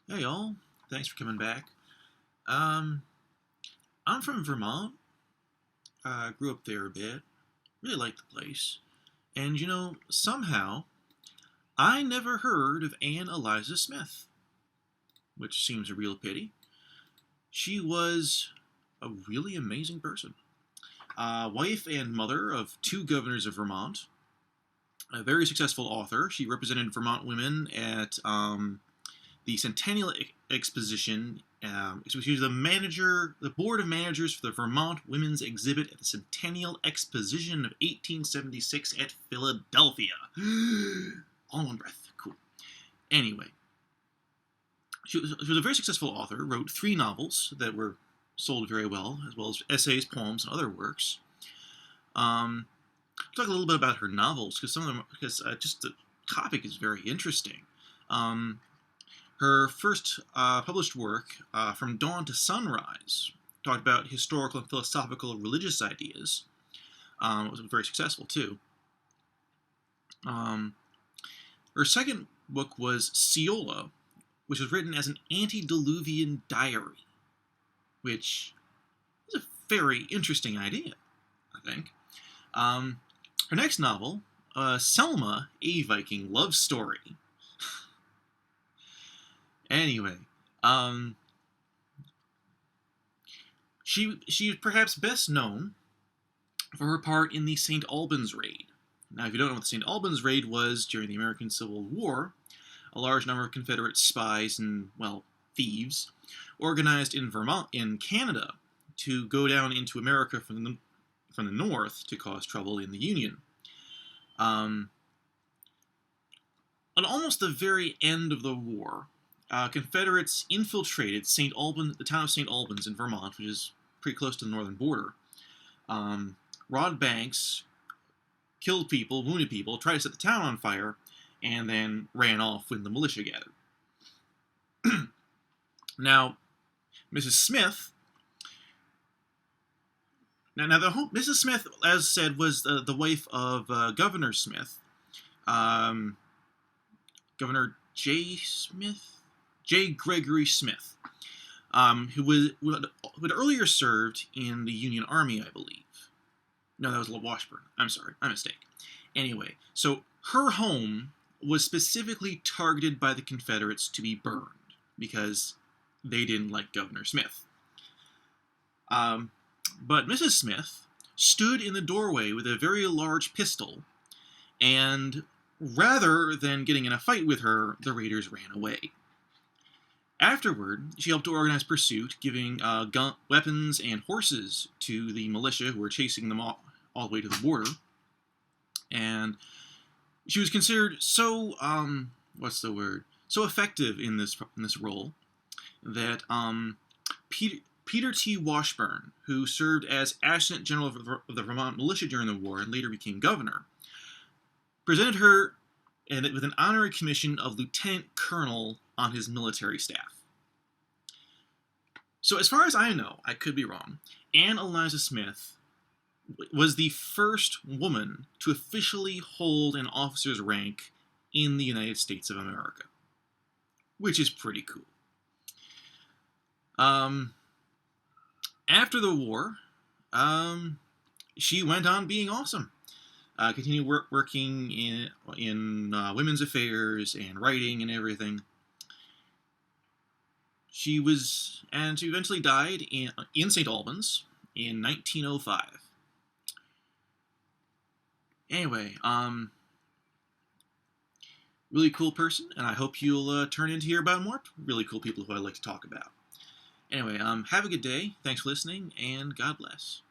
Hey y'all, thanks for coming back. Um, I'm from Vermont. Grew up there a bit. Really liked the place. And somehow I never heard of Ann Eliza Smith, which seems a real pity. She was a really amazing person. Wife and mother of two governors of Vermont. A very successful author. She represented Vermont women at the Centennial Exposition. She was the board of managers for the Vermont Women's Exhibit at the Centennial Exposition of 1876 at Philadelphia. All in one breath. Cool. Anyway, she was a very successful author, wrote three novels that were sold very well, as well as essays, poems, and other works. Talk a little bit about her novels, because just the topic is very interesting. Her first published work, From Dawn to Sunrise, talked about historical and philosophical religious ideas. It was very successful, too. Her second book was Ceola, which was written as an antediluvian diary, which is a very interesting idea, I think. Her next novel, Selma, a Viking Love Story. Anyway, she is perhaps best known for her part in the St. Albans Raid. Now, if you don't know what the St. Albans Raid was during the American Civil War, a large number of Confederate spies and, well, thieves organized in Canada, to go down into America from the north to cause trouble in the Union. On almost the very end of the war, Confederates infiltrated the town of St. Albans in Vermont, which is pretty close to the northern border. Robbed banks, killed people, wounded people, tried to set the town on fire, and then ran off when the militia gathered. Now, Mrs. Smith. Mrs. Smith, as said, was the wife of Governor Smith, Governor J. Gregory Smith, who had earlier served in the Union Army, I believe. No, that was Washburn. I'm sorry, my mistake. Anyway, so her home was specifically targeted by the Confederates to be burned because they didn't like Governor Smith. But Mrs. Smith stood in the doorway with a very large pistol, and rather than getting in a fight with her, the raiders ran away. Afterward, she helped to organize pursuit, giving weapons and horses to the militia who were chasing them all the way to the border. And she was considered so so effective in this role that Peter T. Washburn, who served as Adjutant General of the Vermont Militia during the war and later became governor, presented her with an honorary commission of lieutenant colonel on his military staff. So as far as I know, I could be wrong, Ann Eliza Smith was the first woman to officially hold an officer's rank in the United States of America, which is pretty cool. After the war, she went on being awesome. Continued working in women's affairs and writing and everything. She eventually died in St. Albans in 1905. Anyway, really cool person, and I hope you'll turn in to hear about more really cool people who I like to talk about. Anyway, have a good day. Thanks for listening, and God bless.